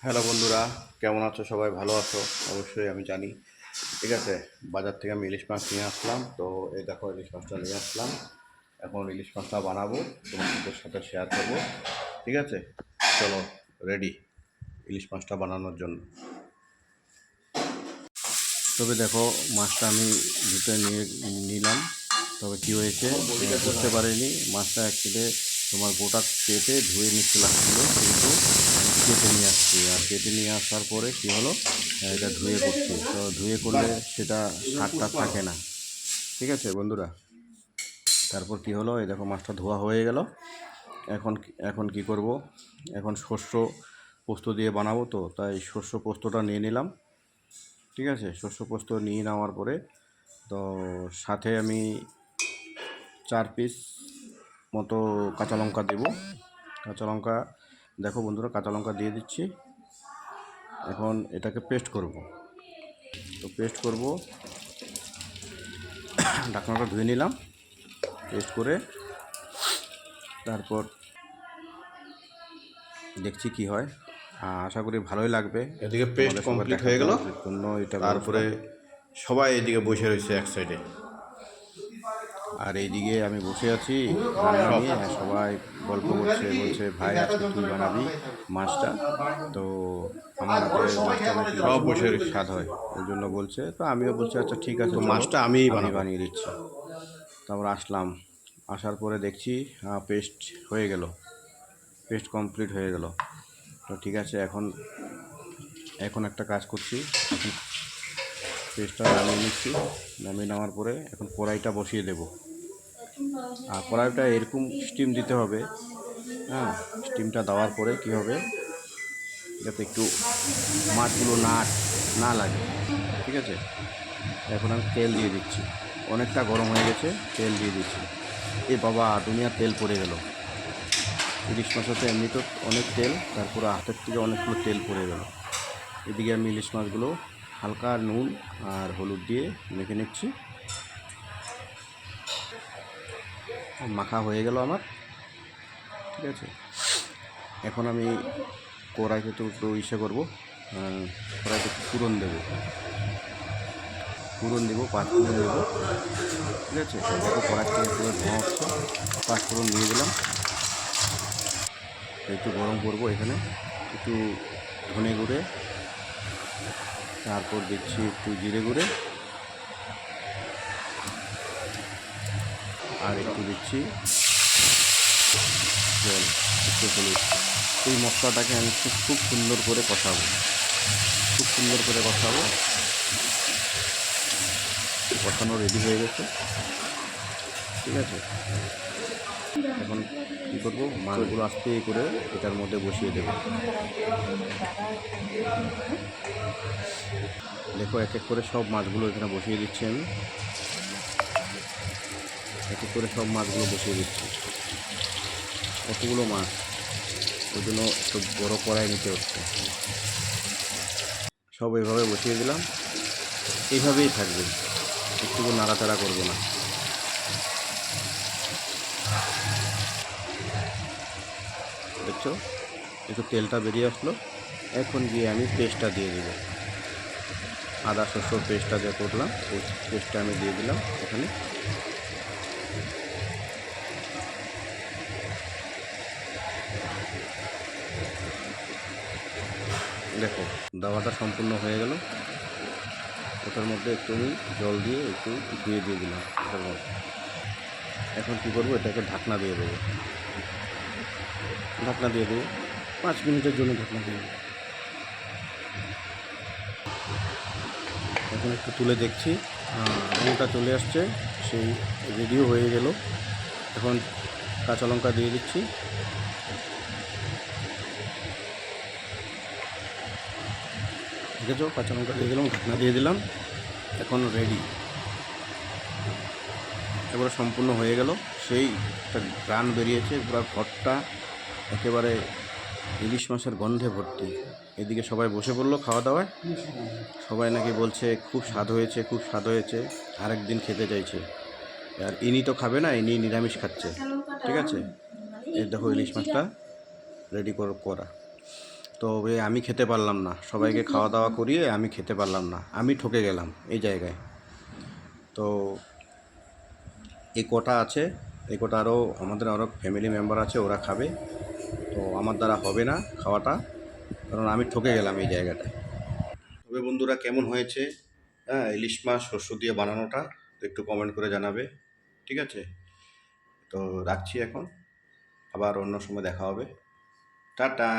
Hello বন্ধুরা, কেমন আছো? সবাই ভালো আছো? অবশ্যই আমি জানি। ঠিক আছে, বাজার থেকে আমি ইলিশ মাছ নিয়ে আসলাম। তো এই দেখো, ইলিশ মাছটা নিয়ে আসলাম। এখন ইলিশ মাছটা বানাবো, তোমাদের সাথে শেয়ার করব। ঠিক আছে, চলো রেডি ইলিশ মাছটা বানানোর জন্য। তবে দেখো, মাছটা আমি ধুতে নিয়ে নিলাম। তবে কী হয়েছে বুঝতে পারিনি, মাছটা অ্যাকচুয়ালি তোমার গোটা কেটে ধুয়ে নিতে লাগছিলো, কিন্তু কেটে নিয়ে আসছি। আর কেটে নিয়ে আসার পরে কী হলো, এটা ধুয়ে করছি। তো ধুয়ে করলে সেটা স্বাদটা থাকে না। ঠিক আছে বন্ধুরা, তারপর কি হলো, এই দেখো মাছটা ধোয়া হয়ে গেল। এখন এখন কি করব, এখন শস্য পোস্ত দিয়ে বানাবো, তো তাই শস্য পোস্তটা নিয়ে নিলাম। ঠিক আছে, শস্য পোস্ত নিয়ে নেওয়ার পরে তো সাথে আমি 4 পিস মতো কাঁচা লঙ্কা দেব। কাঁচা লঙ্কা, দেখো বন্ধুরা, কাঁচা লঙ্কা দিয়ে দিচ্ছি। এখন এটাকে পেস্ট করব। তো পেস্ট করব, ঢাকনাটা ধুয়ে নিলাম। পেস্ট করে তারপর দেখছি কি হয়। আশা করি ভালোই লাগবে। এদিকে পেস্ট কমপ্লিট হয়ে গেল। জন্য এটা তারপরে সবাই এদিকে বসে রয়েছে এক সাইডে। আর এইদিকে আমি বসে আছি রান্না নিয়ে, সবাই গল্প করছে, বলছে ভাই আজকে তুই বানাবি মাছটা। তো আমার হাতে মাছটা নাকি সব বসে রয়েছে। স্বাদ হয়, ওই জন্য বলছে। তো আমিও বলছি আচ্ছা ঠিক আছে, তো চলো মাছটা আমিই আমি বানাবো। বানিয়ে দিচ্ছি। তারপর আসলাম, আসার পরে দেখছি পেস্ট হয়ে গেল, পেস্ট কমপ্লিট হয়ে গেল। তো ঠিক আছে, এখন এখন একটা কাজ করছি। এখন পেস্টটা নামিয়ে নিচ্ছি। নামিয়ে নেওয়ার পরে এখন কড়াইটা বসিয়ে দেব। আর কড়াইটা এরকম স্টিম দিতে হবে। হ্যাঁ, স্টিমটা দেওয়ার পরে কি হবে, যাতে একটু মাছগুলো না না লাগে। ঠিক আছে, এখন আমি তেল দিয়ে দিচ্ছি। অনেকটা গরম হয়ে গেছে, তেল দিয়ে দিচ্ছি। এ বাবা, দুনিয়া তেল পড়ে গেল। ইলিশ মাছতে এমনি তো অনেক তেল, তারপরে হাতের থেকে অনেকগুলো তেল পড়ে গেল। এদিকে আমি ইলিশ মাছগুলো হালকা নুন আর হলুদ দিয়ে মেখে নিচ্ছি। মাখা হয়ে গেল আমার। ঠিক আছে, এখন আমি কড়াইতে তো একটু করবো, কড়াইতে একটু ফোড়ন দেবো। ফোড়ন দেবো, 5 ফোড়ন দেবো। ঠিক আছে, দেখো কড়াই থেকে পুরো ধোঁয়া হচ্ছে। 5 ফোড়ন দিয়ে দিলাম। একটু গরম করবো, এখানে একটু ধনে গুঁড়ে, তারপর দিচ্ছি একটু জিরে গুঁড়ে, আর একটু দিচ্ছি জল, একটু হলুদ। এই মশলাটাকে আমি খুব সুন্দর করে কষাবো, খুব সুন্দর করে কষাবো। কষানো রেডি হয়ে গেছে। ঠিক আছে, এখন কী করবো, মাছগুলো আস্তে করে এটার মধ্যে বসিয়ে দেবো। দেখো, এক এক করে সব মাছগুলো এখানে বসিয়ে দিচ্ছি আমি। এক এক করে সব মাছগুলো বসিয়ে দিচ্ছি। কতগুলো মাছ, ওই জন্য একটু বড় কড়াই নিতে হচ্ছে। সব এভাবে বসিয়ে দিলাম, এইভাবেই থাকবে, একটু নাড়াচাড়া করবো না। দেখছো, একটু তেলটা বেরিয়ে আসলো। এখন গিয়ে আমি পেস্টটা দিয়ে দেবো। আদা শস্যর পেস্টটা যে করলাম, ওই পেস্টটা আমি দিয়ে দিলাম এখানে। দেখো, দাওয়াটা সম্পূর্ণ হয়ে গেল। ওটার মধ্যে একটু আমি জল দিয়ে একটু ধুয়ে দিয়ে দিলাম ওটার মধ্যে। এখন কী করবো, এটাকে ঢাকনা দিয়ে দেবো। ঢাকনা দিয়ে দেবো 5 মিনিটের জন্য, ঢাকনা দিয়ে দেবো। এখন একটু তুলে দেখছি, রঙটা চলে আসছে, সেই রেডিও হয়ে গেল। এখন কাঁচা লঙ্কা দিয়ে দিচ্ছি। দেখেছো, কাঁচা লঙ্কা দিয়ে দিলাম, ঢাকনা দিয়ে দিলাম। এখন রেডি, এবারে সম্পূর্ণ হয়ে গেল। সেই একটা গ্রান বেরিয়েছে, পুরো ঘরটা একেবারে ইলিশ মাছের গন্ধে ভর্তি। এদিকে সবাই বসে পড়লো খাওয়া দাওয়ায়। সবাই নাকি বলছে খুব স্বাদ হয়েছে, খুব স্বাদ হয়েছে, আরেকদিন খেতে চাইছে। আর ইনি তো খাবে না, ইনি নিরামিষ খাচ্ছে। ঠিক আছে, এই দেখো ইলিশ মাছটা রেডি করা। তবে আমি খেতে পারলাম না, সবাইকে খাওয়া দাওয়া করিয়ে আমি খেতে পারলাম না, আমি ঠকে গেলাম এই জায়গায়। তো এই কটা আছে, এই কটা আমাদের আরও ফ্যামিলি মেম্বার আছে, ওরা খাবে। তো আমার দ্বারা হবে না খাওয়াটা, কারণ আমি ঠকে গেলাম এই জায়গাটায়। তবে বন্ধুরা, কেমন হয়েছে হ্যাঁ ইলিশ মাছ শস্য দিয়ে বানানোটা, তো একটু কমেন্ট করে জানাবে। ঠিক আছে, তো রাখছি এখন, আবার অন্য সময় দেখা হবে। টাটা।